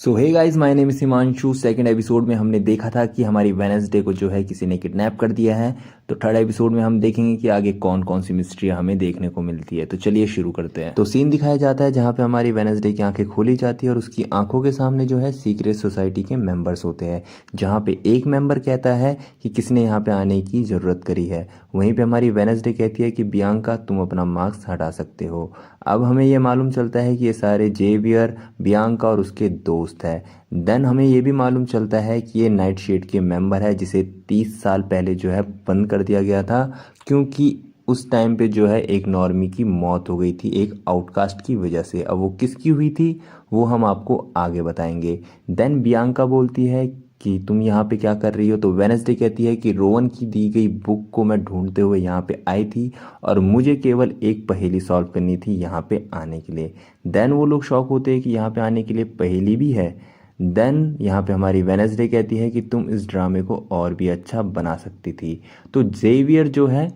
So hey guys, my name is Himanshu. Second episode में हमने देखा था कि हमारी वेडनेसडे को जो है किसी ने किडनैप कर दिया है। तो थर्ड एपिसोड में हम देखेंगे कि आगे कौन कौन सी मिस्ट्री हमें देखने को मिलती है। तो चलिए शुरू करते हैं। तो सीन दिखाया जाता है जहाँ पे हमारी वेडनेसडे की आंखें खोली जाती है और उसकी आंखों के सामने जो है सीक्रेट सोसाइटी के मेंबर्स होते हैं, जहाँ पे एक मेंबर कहता है कि किसने यहाँ पे आने की ज़रूरत करी है। वहीं पे हमारी वेडनेसडे कहती है कि बियांका, तुम अपना मास्क हटा सकते हो। अब हमें ये मालूम चलता है कि ये सारे जेवियर, बियांका और उसके दोस्त है। देन हमें ये भी मालूम चलता है कि ये नाइट शेड के मेंबर है, जिसे 30 साल पहले जो है बंद कर दिया गया था, क्योंकि उस टाइम पे जो है एक नॉर्मी की मौत हो गई थी एक आउटकास्ट की वजह से। अब वो किसकी हुई थी वो हम आपको आगे बताएंगे। देन बियांका बोलती है कि तुम यहाँ पे क्या कर रही हो। तो वेनेसडे कहती है कि रोवन की दी गई बुक को मैं ढूंढते हुए यहाँ पे आई थी और मुझे केवल एक पहेली सॉल्व करनी थी यहाँ पे आने के लिए। देन वो लोग शॉक होते हैं कि यहाँ पे आने के लिए पहेली भी है। देन यहाँ पे हमारी वेनेसडे कहती है कि तुम इस ड्रामे को और भी अच्छा बना सकती थी। तो जेवियर जो है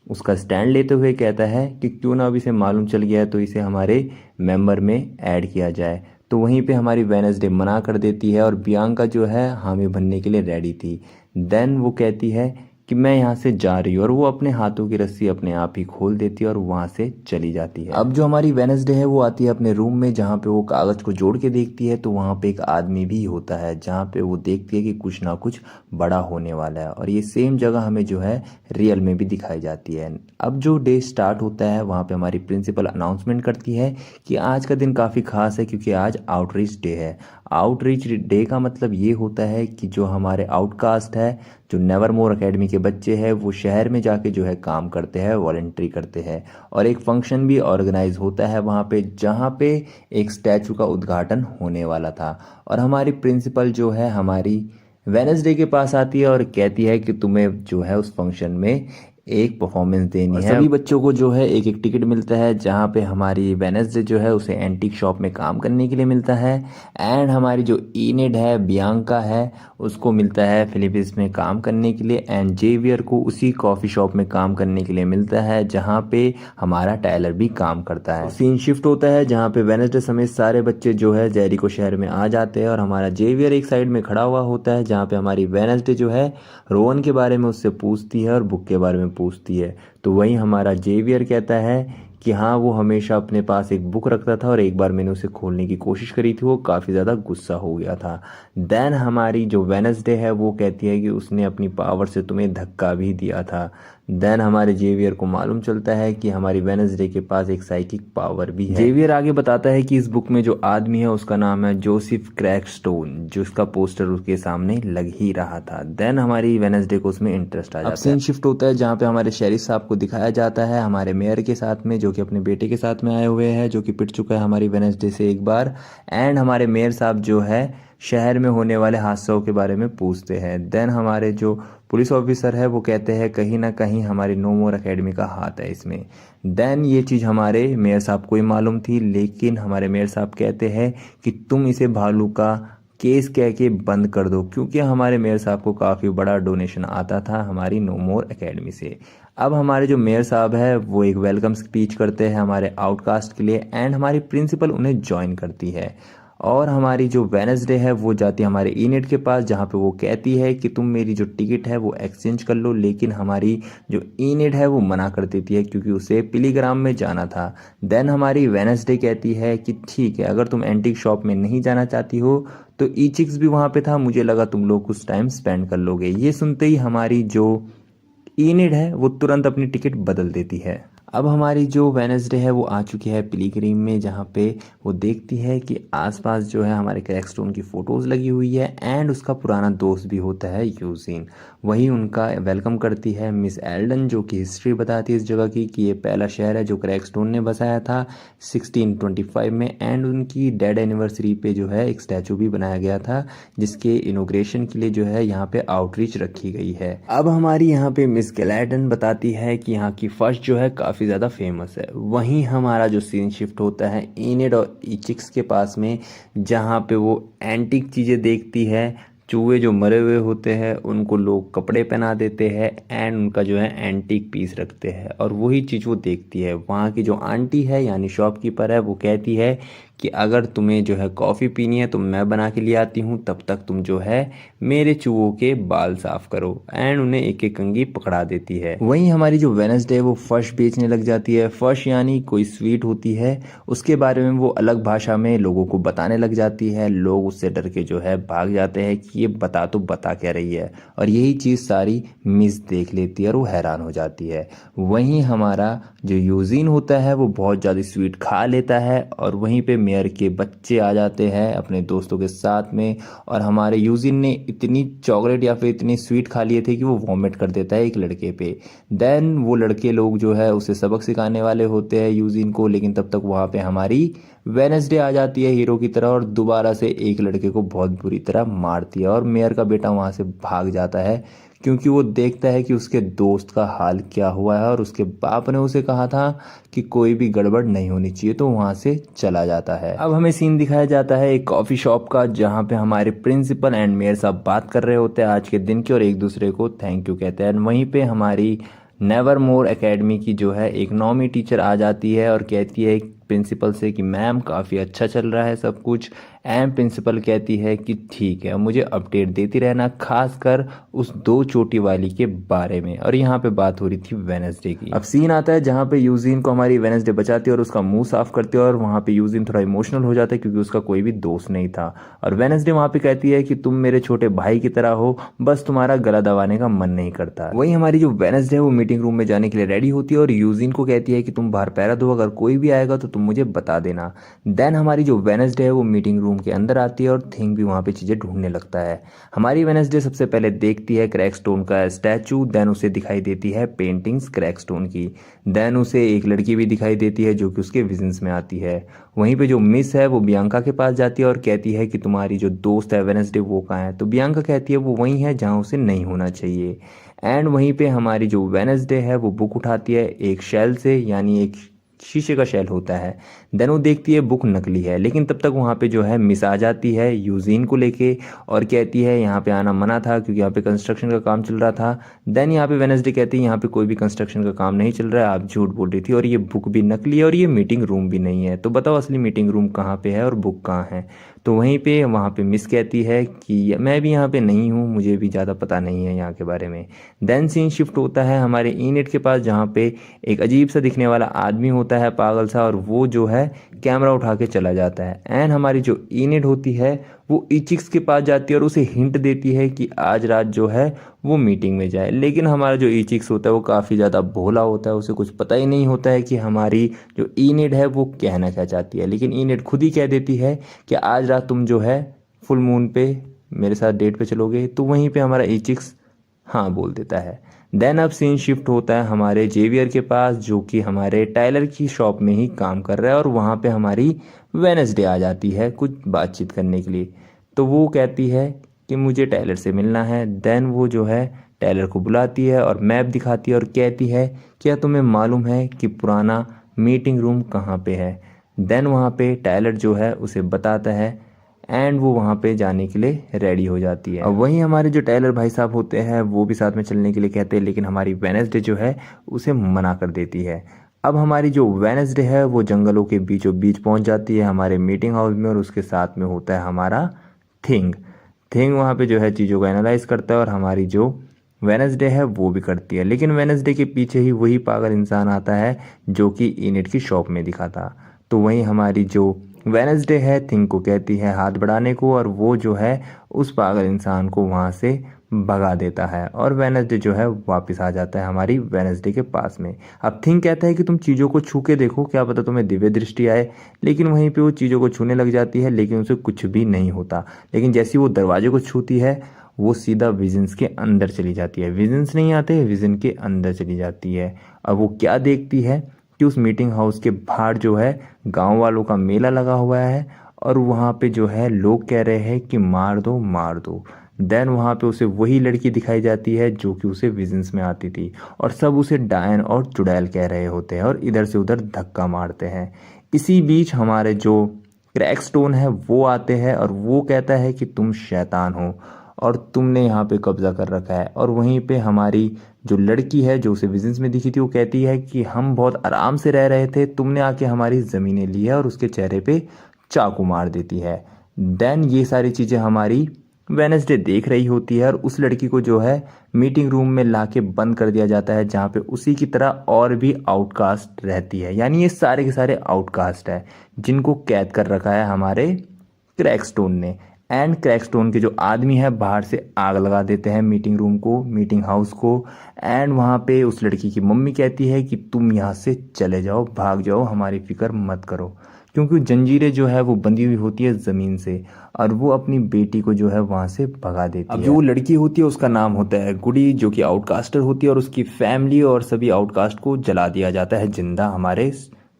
उसका स्टैंड लेते हुए कहता है कि क्यों ना अब इसे मालूम चल गया है तो इसे हमारे मेंबर में ऐड किया जाए। तो वहीं पे हमारी वेनेसडे मना कर देती है और बियांका जो है हामी बनने के लिए रेडी थी। देन वो कहती है कि मैं यहाँ से जा रही हूँ और वो अपने हाथों की रस्सी अपने आप ही खोल देती है और वहाँ से चली जाती है। अब जो हमारी वेनेसडे है वो आती है अपने रूम में, जहाँ पे वो कागज़ को जोड़ के देखती है तो वहाँ पे एक आदमी भी होता है, जहाँ पे वो देखती है कि कुछ ना कुछ बड़ा होने वाला है। और ये सेम जगह हमें जो है रियल में भी दिखाई जाती है। अब जो डे स्टार्ट होता है वहाँ पे हमारी प्रिंसिपल अनाउंसमेंट करती है कि आज का दिन काफ़ी खास है, क्योंकि आज आउटरीच डे है। आउटरीच डे का मतलब ये होता है कि जो हमारे आउटकास्ट है, जो नेवरमोर एकेडमी के बच्चे हैं, वो शहर में जाके जो है काम करते हैं, वॉलंटरी करते हैं। और एक फंक्शन भी ऑर्गेनाइज होता है वहाँ पे, जहाँ पे एक स्टैचू का उद्घाटन होने वाला था। और हमारी प्रिंसिपल जो है हमारी वेनेसडे के पास आती है और कहती है कि तुम्हें जो है उस फंक्शन में एक परफॉर्मेंस देनी है। सभी बच्चों को जो है एक एक टिकट मिलता है, जहाँ पे हमारी वेनेसडे जो है उसे एंटीक शॉप में काम करने के लिए मिलता है। एंड हमारी जो इनेड है, बियांका है, उसको मिलता है फिलीपींस में काम करने के लिए। एंड जेवियर को उसी कॉफ़ी शॉप में काम करने के लिए मिलता है, जहाँ पे हमारा टायलर भी काम करता है। सीन शिफ्ट होता है जहाँ पे वेनेसडे समेत सारे बच्चे जो है जेरिको शहर में आ जाते हैं और हमारा जेवियर एक साइड में खड़ा हुआ होता है, जहाँ पे हमारी वेनेसडे जो है रोवन के बारे में उससे पूछती है और बुक के बारे में पूछती है। तो वहीं हमारा जेवियर कहता है कि हाँ, वो हमेशा अपने पास एक बुक रखता था और एक बार मैंने उसे खोलने की कोशिश करी थी, वो काफ़ी ज़्यादा गुस्सा हो गया था। देन हमारी जो वेनेसडे है वो कहती है कि उसने अपनी पावर से तुम्हें धक्का भी दिया था। देन हमारे जेवियर को मालूम चलता है कि हमारी वेनेसडे के पास एक साइकिक पावर भी है। जेवियर आगे बताता है कि इस बुक में जो आदमी है उसका नाम है जोसेफ क्रैकस्टोन, जो उसका पोस्टर उसके सामने लग ही रहा था। देन हमारी वेनेसडे को उसमें इंटरेस्ट आ जाता है। अब सीन शिफ्ट होता है जहाँ पे हमारे शेरिफ साहब को दिखाया जाता है हमारे मेयर के साथ में, जो कि अपने बेटे के साथ में आए हुए हैं, जो कि पिट चुका है हमारी वेनेसडे से एक बार। एंड हमारे मेयर साहब जो है शहर में होने वाले हादसों के बारे में पूछते हैं। देन हमारे जो पुलिस ऑफिसर है वो कहते हैं कहीं ना कहीं हमारी नो मोर एकेडमी का हाथ है इसमें। देन ये चीज़ हमारे मेयर साहब को ही मालूम थी, लेकिन हमारे मेयर साहब कहते हैं कि तुम इसे भालू का केस कह के बंद कर दो, क्योंकि हमारे मेयर साहब को काफ़ी बड़ा डोनेशन आता था हमारी नो मोर एकेडमी से। अब हमारे जो मेयर साहब है वो एक वेलकम स्पीच करते हैं हमारे आउटकास्ट के लिए। एंड हमारी प्रिंसिपल उन्हें ज्वाइन करती है और हमारी जो वेनेसडे है वो जाती है हमारे इनेट के पास, जहाँ पे वो कहती है कि तुम मेरी जो टिकट है वो एक्सचेंज कर लो। लेकिन हमारी जो इनेट है वो मना कर देती है, क्योंकि उसे पिलीग्राम में जाना था। देन हमारी वेनेसडे कहती है कि ठीक है, अगर तुम एंटीक शॉप में नहीं जाना चाहती हो तो ई चिक्स भी वहाँ पे था, मुझे लगा तुम लोग कुछ टाइम स्पेंड कर लोगे। ये सुनते ही हमारी जो इनेड है वो तुरंत अपनी टिकट बदल देती है। अब हमारी जो वेनेसडे है वो आ चुकी है पिलीग्रीम में, जहाँ पे वो देखती है कि आसपास जो है हमारे क्रैकस्टोन की फ़ोटोज़ लगी हुई है। एंड उसका पुराना दोस्त भी होता है यूजीन। वही उनका वेलकम करती है मिस एल्डन, जो कि हिस्ट्री बताती है इस जगह की कि ये पहला शहर है जो क्रैकस्टोन ने बसाया था 1625 में। एंड उनकी डेड एनिवर्सरी पे जो है एक स्टैचू भी बनाया गया था, जिसके इनोग्रेशन के लिए जो है यहाँ पे आउटरीच रखी गई है। अब हमारी यहाँ पे मिस गैलेडन बताती है कि यहाँ की फर्स्ट जो है काफ़ी ज़्यादा फेमस है। वहीं हमारा जो सीन शिफ्ट होता है इनेड और इचिक्स के पास में, जहाँ पे वो एंटीक चीज़ें देखती है। चूहे जो मरे हुए होते हैं उनको लोग कपड़े पहना देते हैं एंड उनका जो है एंटीक पीस रखते हैं, और वही चीज़ वो देखती है। वहाँ की जो आंटी है यानी शॉपकीपर है वो कहती है कि अगर तुम्हें जो है कॉफ़ी पीनी है तो मैं बना के ले आती हूँ, तब तक तुम जो है मेरे चूहों के बाल साफ करो। एंड उन्हें एक एक कंघी पकड़ा देती है। वहीं हमारी जो वेडनेसडे है वो फर्श बेचने लग जाती है। फर्श यानी कोई स्वीट होती है, उसके बारे में वो अलग भाषा में लोगों को बताने लग जाती है। लोग उससे डर के जो है भाग जाते हैं कि ये बता क्या रही है, और यही चीज़ सारी मिस देख लेती है और वो हैरान हो जाती है। वहीं हमारा जो यूजीन होता है वो बहुत ज़्यादा स्वीट खा लेता है, और वहीं पे मेयर के बच्चे आ जाते हैं अपने दोस्तों के साथ में, और हमारे यूजीन ने इतनी चॉकलेट या फिर इतनी स्वीट खा लिए थे कि वो वॉमिट कर देता है एक लड़के पे। देन वो लड़के लोग जो है उसे सबक सिखाने वाले होते हैं यूजीन को, लेकिन तब तक वहाँ पे हमारी वेडनेसडे आ जाती है हीरो की तरह, और दोबारा से एक लड़के को बहुत बुरी तरह मारती है, और मेयर का बेटा वहाँ से भाग जाता है क्योंकि वो देखता है कि उसके दोस्त का हाल क्या हुआ है, और उसके बाप ने उसे कहा था कि कोई भी गड़बड़ नहीं होनी चाहिए, तो वहाँ से चला जाता है। अब हमें सीन दिखाया जाता है एक कॉफ़ी शॉप का, जहाँ पे हमारे प्रिंसिपल एंड मेयर साहब बात कर रहे होते हैं आज के दिन की, और एक दूसरे को थैंक यू कहते हैं। वहीं पे हमारी नेवर मोर एकेडमी की जो है इकनॉमी टीचर आ जाती है और कहती है प्रिंसिपल से कि मैम काफ़ी अच्छा चल रहा है सब कुछ। एंड प्रिंसिपल कहती है कि ठीक है, मुझे अपडेट देती रहना, खासकर उस 2 चोटी वाली के बारे में। और यहाँ पे बात हो रही थी वेडनेसडे की। अब सीन आता है जहाँ पे यूजीन को हमारी वेडनेसडे बचाती है और उसका मुंह साफ करती है, और वहाँ पे यूजीन थोड़ा इमोशनल हो जाता है क्योंकि उसका कोई भी दोस्त नहीं था। और वेडनेसडे वहाँ पे कहती है कि तुम मेरे छोटे भाई की तरह हो, बस तुम्हारा गला दबाने का मन नहीं करता। वही हमारी जो वेडनेसडे है वो मीटिंग रूम में जाने के लिए रेडी होती है, और यूजीन को कहती है कि तुम बाहर पैरा दो, अगर कोई भी आएगा तो तुम मुझे बता देना। देन हमारी जो वेडनेसडे है वो मीटिंग रूम के अंदर आती है, और थिंग भी वहाँ पे चीज़ें ढूंढने लगता है। हमारी वेडनेसडे सबसे पहले देखती है क्रैकस्टोन का स्टैचू, देन उसे दिखाई देती है पेंटिंग्स क्रैकस्टोन की, देन उसे एक लड़की भी दिखाई देती है जो कि उसके विजन्स में आती है। वहीं पे जो मिस है वो बियांका के पास जाती है और कहती है कि तुम्हारी जो दोस्त है वेडनेसडे वो कहाँ है, तो बियांका कहती है वो वहीं है जहाँ उसे नहीं होना चाहिए। एंड वहीं पे हमारी जो वेडनेसडे है वो बुक उठाती है एक शेल से, यानी एक शीशे का शेल होता है। देन वो देखती है बुक नकली है, लेकिन तब तक वहाँ पे जो है मिस आ जाती है यूजीन को लेके, और कहती है यहाँ पे आना मना था क्योंकि यहाँ पे कंस्ट्रक्शन का काम चल रहा था। देन यहाँ पे वेडनेसडे कहती है यहाँ पे कोई भी कंस्ट्रक्शन का काम नहीं चल रहा है, आप झूठ बोल रही थी, और ये बुक भी नकली है, और ये मीटिंग रूम भी नहीं है, तो बताओ असली मीटिंग रूम कहाँ पे है और बुक कहाँ है। तो वहीं पे वहाँ पे मिस कहती है कि मैं भी यहाँ पे नहीं हूँ, मुझे भी ज़्यादा पता नहीं है यहाँ के बारे में। देन सीन शिफ्ट होता है हमारे इनेट के पास, जहाँ पे एक अजीब सा दिखने वाला आदमी होता है पागल सा, और वो जो है कैमरा उठा के चला जाता है। एंड हमारी जो इनेट होती है वो इचिक्स के पास जाती है और उसे हिंट देती है कि आज रात जो है वो मीटिंग में जाए, लेकिन हमारा जो इचिक्स होता है वो काफ़ी ज़्यादा भोला होता है, उसे कुछ पता ही नहीं होता है कि हमारी जो इनेट है वो कहना क्या चाहती है। लेकिन इनेट खुद ही कह देती है कि आज रात तुम जो है फुल मून पे मेरे साथ डेट पे चलोगे, तो वहीं पे हमारा इचिक्स हाँ बोल देता है। देन अब सीन शिफ्ट होता है हमारे जेवियर के पास, जो कि हमारे टाइलर की शॉप में ही काम कर रहा है, और वहाँ पे हमारी वेडनेसडे आ जाती है कुछ बातचीत करने के लिए। तो वो कहती है कि मुझे टाइलर से मिलना है। देन वो जो है टाइलर को बुलाती है और मैप दिखाती है और कहती है क्या तुम्हें मालूम है कि पुराना मीटिंग रूम कहाँ पे है। देन वहाँ पे टाइलर जो है उसे बताता है, एंड वो वहाँ पे जाने के लिए रेडी हो जाती है। अब वहीं हमारे जो टाइलर भाई साहब होते हैं वो भी साथ में चलने के लिए कहते हैं, लेकिन हमारी वेडनेसडे जो है उसे मना कर देती है। अब हमारी जो वेडनेसडे है वो जंगलों के बीचों बीच पहुंच जाती है हमारे मीटिंग हाउस में, और उसके साथ में होता है हमारा थिंग वहाँ पे जो है चीज़ों को एनालाइज करता है, और हमारी जो वेडनेसडे है वो भी करती है। लेकिन वेडनेसडे के पीछे ही वही पागल इंसान आता है जो कि इनेट की शॉप में दिखा था। तो वहीं हमारी जो वेडनेसडे है थिंग को कहती है हाथ बढ़ाने को, और वो जो है उस पागल इंसान को वहाँ से भगा देता है, और वेडनेसडे जो है वापस आ जाता है हमारी वेडनेसडे के पास में। अब थिंग कहता है कि तुम चीज़ों को छू के देखो, क्या पता तुम्हें दिव्य दृष्टि आए। लेकिन वहीं पे वो चीज़ों को छूने लग जाती है, लेकिन उसे कुछ भी नहीं होता। लेकिन जैसे वो दरवाजे को छूती है वो सीधा विजन्स के अंदर चली जाती है। विजन्स नहीं आते, विजन के अंदर चली जाती है। अब वो क्या देखती है कि उस मीटिंग हाउस के बाहर जो है गांव वालों का मेला लगा हुआ है, और वहाँ पे जो है लोग कह रहे हैं कि मार दो मार दो। देन वहाँ पे उसे वही लड़की दिखाई जाती है जो कि उसे विजन्स में आती थी, और सब उसे डायन और चुड़ैल कह रहे होते हैं और इधर से उधर धक्का मारते हैं। इसी बीच हमारे जो क्रैकस्टोन है वो आते हैं, और वो कहता है कि तुम शैतान हो और तुमने यहाँ पे कब्जा कर रखा है। और वहीं पे हमारी जो लड़की है जो उसे विजन्स में दिखी थी वो कहती है कि हम बहुत आराम से रह रहे थे, तुमने आके हमारी ज़मीनें ली है, और उसके चेहरे पे चाकू मार देती है। देन ये सारी चीज़ें हमारी वेनसडे देख रही होती है और उस लड़की को जो है मीटिंग रूम में लाके बंद कर दिया जाता है, जहाँ पे उसी की तरह और भी आउटकास्ट रहती है। यानी ये सारे के सारे आउटकास्ट है जिनको कैद कर रखा है हमारे क्रैकस्टोन ने। एंड क्रैकस्टोन के जो आदमी है बाहर से आग लगा देते हैं मीटिंग रूम को, मीटिंग हाउस को। एंड वहाँ पे उस लड़की की मम्मी कहती है कि तुम यहाँ से चले जाओ, भाग जाओ, हमारी फिक्र मत करो, क्योंकि जंजीरें जो है वो बंधी हुई होती है ज़मीन से और वो अपनी बेटी को जो है वहाँ से भगा देती है। अब जो वो लड़की होती है उसका नाम होता है गुडी, जो कि आउटकास्टर होती है, और उसकी फैमिली और सभी आउटकास्ट को जला दिया जाता है जिंदा हमारे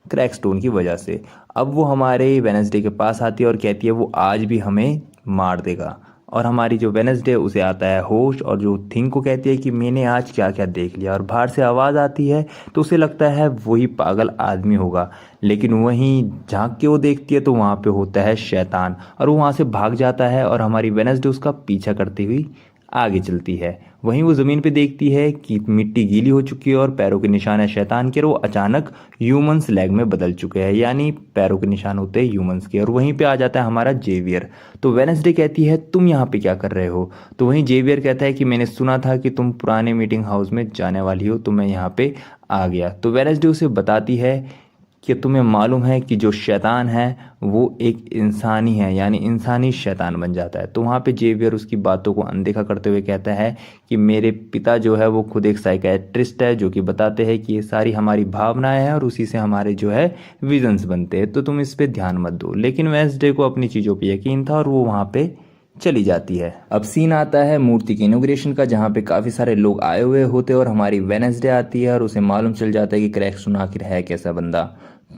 क्रैकस्टोन की वजह से। अब वो हमारे वेनसडे के पास आती है और कहती है वो आज भी हमें मार देगा। और हमारी जो वेनसडे उसे आता है होश, और जो थिंग को कहती है कि मैंने आज क्या क्या देख लिया। और बाहर से आवाज़ आती है तो उसे लगता है वही पागल आदमी होगा, लेकिन वहीं झांक के वो देखती है तो वहाँ पे होता है शैतान, और वो वहाँ से भाग जाता है और हमारी वेनसडे उसका पीछा करती हुई आगे चलती है। वहीं वो ज़मीन पे देखती है कि मिट्टी गीली हो चुकी है और पैरों के निशान है शैतान के, और वो अचानक ह्यूमंस लेग में बदल चुके हैं, यानी पैरों के निशान होते हैं ह्यूमंस के। और वहीं पे आ जाता है हमारा जेवियर। तो वेनसडे कहती है तुम यहाँ पे क्या कर रहे हो? तो वहीं जेवियर कहता है कि मैंने सुना था कि तुम पुराने मीटिंग हाउस में जाने वाली हो, तो मैं यहाँ पे आ गया। तो वेनसडे उसे बताती है कि तुम्हें मालूम है कि जो शैतान है वो एक इंसानी है, यानी इंसानी शैतान बन जाता है। तो वहाँ पे जेवियर उसकी बातों को अनदेखा करते हुए कहता है कि मेरे पिता जो है वो खुद एक साइकेट्रिस्ट है, जो कि बताते हैं कि ये सारी हमारी भावनाएं हैं और उसी से हमारे जो है विजन्स बनते हैं, तो तुम इस पे ध्यान मत दो। लेकिन वेंसडे को अपनी चीज़ों पर यकीन था और वो वहाँ पे चली जाती है। अब सीन आता है मूर्ति के इनॉग्रेशन का, जहाँ पे काफ़ी सारे लोग आए हुए होते हैं और हमारी वेनसडे आती है और उसे मालूम चल जाता है कि क्रैकस्टोन आखिर है कैसा बंदा,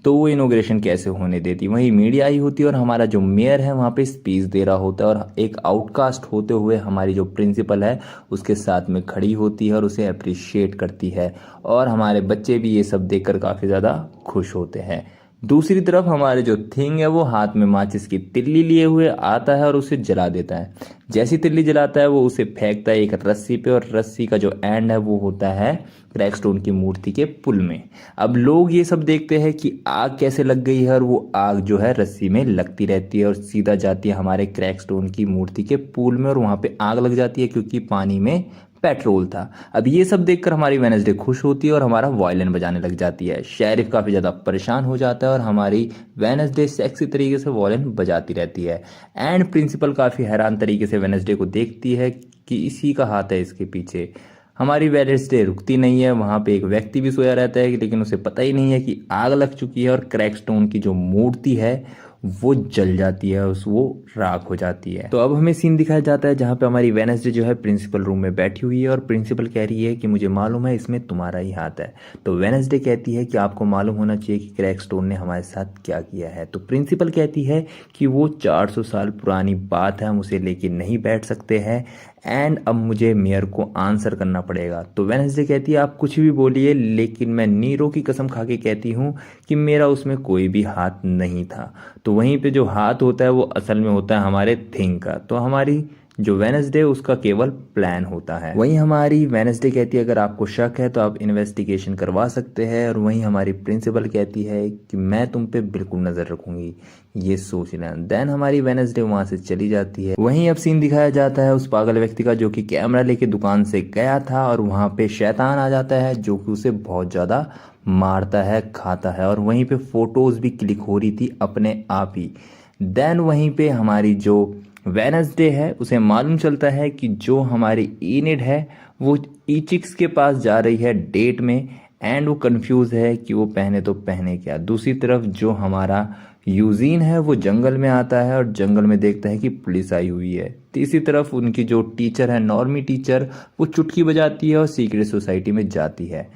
तो वो इनॉग्रेशन कैसे होने देती। वहीं मीडिया आई होती है और हमारा जो मेयर है वहाँ पे स्पीच दे रहा होता है, और एक आउटकास्ट होते हुए हमारी जो प्रिंसिपल है उसके साथ में खड़ी होती है और उसे अप्रिशिएट करती है, और हमारे बच्चे भी ये सब देखकर काफ़ी ज़्यादा खुश होते हैं। दूसरी तरफ हमारे जो थिंग है वो हाथ में माचिस की तिल्ली लिए हुए आता है और उसे जला देता है। जैसी तिल्ली जलाता है वो उसे फेंकता है एक रस्सी पे, और रस्सी का जो एंड है वो होता है क्रैकस्टोन की मूर्ति के पुल में। अब लोग ये सब देखते हैं कि आग कैसे लग गई है, और वो आग जो है रस्सी में लगती रहती है और सीधा जाती है हमारे क्रैकस्टोन की मूर्ति के पुल में, और वहाँ पे आग लग जाती है क्योंकि पानी में पेट्रोल था। अब ये सब देखकर हमारी वेनसडे खुश होती है और हमारा वायलिन बजाने लग जाती है। शेरिफ काफ़ी ज़्यादा परेशान हो जाता है और हमारी वेनसडे सेक्सी तरीके से वायलिन बजाती रहती है। एंड प्रिंसिपल काफ़ी हैरान तरीके से वेनसडे को देखती है कि इसी का हाथ है इसके पीछे। हमारी वेनसडे रुकती नहीं है, वहाँ पे एक व्यक्ति भी सोया रहता है, लेकिन उसे पता ही नहीं है कि आग लग चुकी है और क्रैकस्टोन की जो मूर्ति है वो जल जाती है, वो राख हो जाती है। तो अब हमें सीन दिखाया जाता है जहाँ पे हमारी वेनसडे जो है प्रिंसिपल रूम में बैठी हुई है, और प्रिंसिपल कह रही है कि मुझे मालूम है इसमें तुम्हारा ही हाथ है। तो वेनसडे कहती है कि आपको मालूम होना चाहिए कि क्रैकस्टोन ने हमारे साथ क्या किया है। तो प्रिंसिपल कहती है कि वो 400 साल पुरानी बात है, हम उसे लेके नहीं बैठ सकते हैं, एंड अब मुझे मेयर को आंसर करना पड़ेगा। तो वेनसडे कहती है आप कुछ भी बोलिए, लेकिन मैं नीरो की कसम खा के कहती हूँ कि मेरा उसमें कोई भी हाथ नहीं था। तो वहीं पे जो हाथ होता है वो असल में होता है हमारे थिंग का। तो हमारी जो वेनसडे उसका केवल प्लान होता है। वहीं हमारी वेनसडे कहती है अगर आपको शक है तो आप इन्वेस्टिगेशन करवा सकते हैं, और वहीं हमारी प्रिंसिपल कहती है कि मैं तुम पे बिल्कुल नज़र रखूंगी, ये सोच लें। देन हमारी वेनसडे वहाँ से चली जाती है। वहीं अब सीन दिखाया जाता है उस पागल व्यक्ति का जो कि कैमरा लेके दुकान से गया था, और वहाँ पे शैतान आ जाता है जो कि उसे बहुत ज़्यादा मारता है, खाता है, और वहीं पे फोटोज भी क्लिक हो रही थी अपने आप ही। देन वहीं पे हमारी जो वेनसडे है उसे मालूम चलता है कि जो हमारी इनिड है वो ईचिक्स के पास जा रही है डेट में, एंड वो कंफ्यूज है कि वो पहने तो पहने क्या। दूसरी तरफ जो हमारा यूजीन है वो जंगल में आता है और जंगल में देखता है कि पुलिस आई हुई है। तीसरी तरफ उनकी जो टीचर है नॉर्मी टीचर, वो चुटकी बजाती है और सीक्रेट सोसाइटी में जाती है।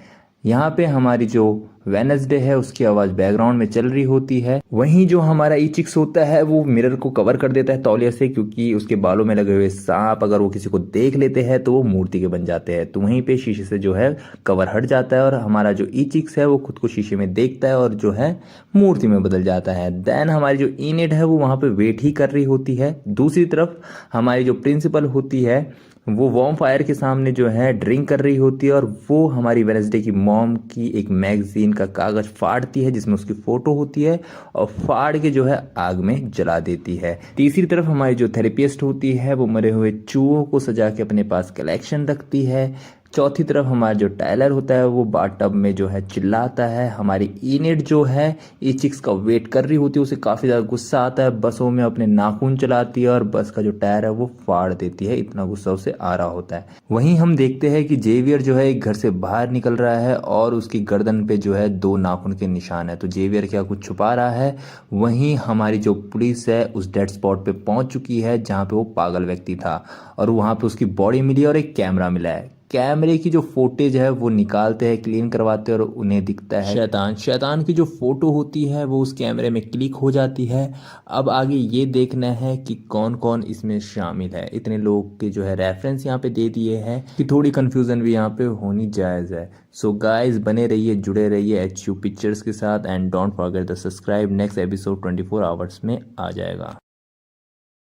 यहाँ पे हमारी जो वेनसडे है उसकी आवाज़ बैकग्राउंड में चल रही होती है। वहीं जो हमारा ईचिक्स होता है वो मिरर को कवर कर देता है तौलिया से, क्योंकि उसके बालों में लगे हुए सांप अगर वो किसी को देख लेते हैं तो वो मूर्ति के बन जाते हैं। तो वहीं पे शीशे से जो है कवर हट जाता है और हमारा जो ईचिक्स है वो खुद को शीशे में देखता है और जो है मूर्ति में बदल जाता है। देन हमारी जो इनिड है वो वहाँ पे वेट ही कर रही होती है। दूसरी तरफ हमारी जो प्रिंसिपल होती है वो वॉर्म फायर के सामने जो है ड्रिंक कर रही होती है, और वो हमारी वेनसडे की मॉम की एक मैगजीन का कागज फाड़ती है जिसमें उसकी फोटो होती है और फाड़ के जो है आग में जला देती है। तीसरी तरफ हमारी जो थेरेपिस्ट होती है वो मरे हुए चूहों को सजा के अपने पास कलेक्शन रखती है। चौथी तरफ हमारा जो टायलर होता है वो बाथटब में जो है चिल्लाता है। हमारी इनेट जो है ये चिक्स का वेट कर रही होती है, उसे काफ़ी ज़्यादा गुस्सा आता है, बसों में अपने नाखून चलाती है और बस का जो टायर है वो फाड़ देती है, इतना गुस्सा उसे आ रहा होता है। वहीं हम देखते हैं कि जेवियर जो है एक घर से बाहर निकल रहा है और उसकी गर्दन पे जो है 2 नाखून के निशान है, तो जेवियर क्या कुछ छुपा रहा है। वहीं हमारी जो पुलिस है उस डेड स्पॉट पे पहुंच चुकी है जहाँ पे वो पागल व्यक्ति था और वहाँ पे उसकी बॉडी मिली और एक कैमरा मिला है। कैमरे की जो फुटेज है वो निकालते हैं, क्लीन करवाते हैं और उन्हें दिखता है शैतान की जो फोटो होती है वो उस कैमरे में क्लिक हो जाती है। अब आगे ये देखना है कि कौन कौन इसमें शामिल है। इतने लोग के जो है रेफरेंस यहाँ पे दे दिए हैं कि थोड़ी कंफ्यूजन भी यहाँ पे होनी जायज़ है। सो गाइस बने रहिए, जुड़े रहिए HU पिक्चर्स के साथ and don't forget the subscribe. Next episode 24 hours में आ जाएगा।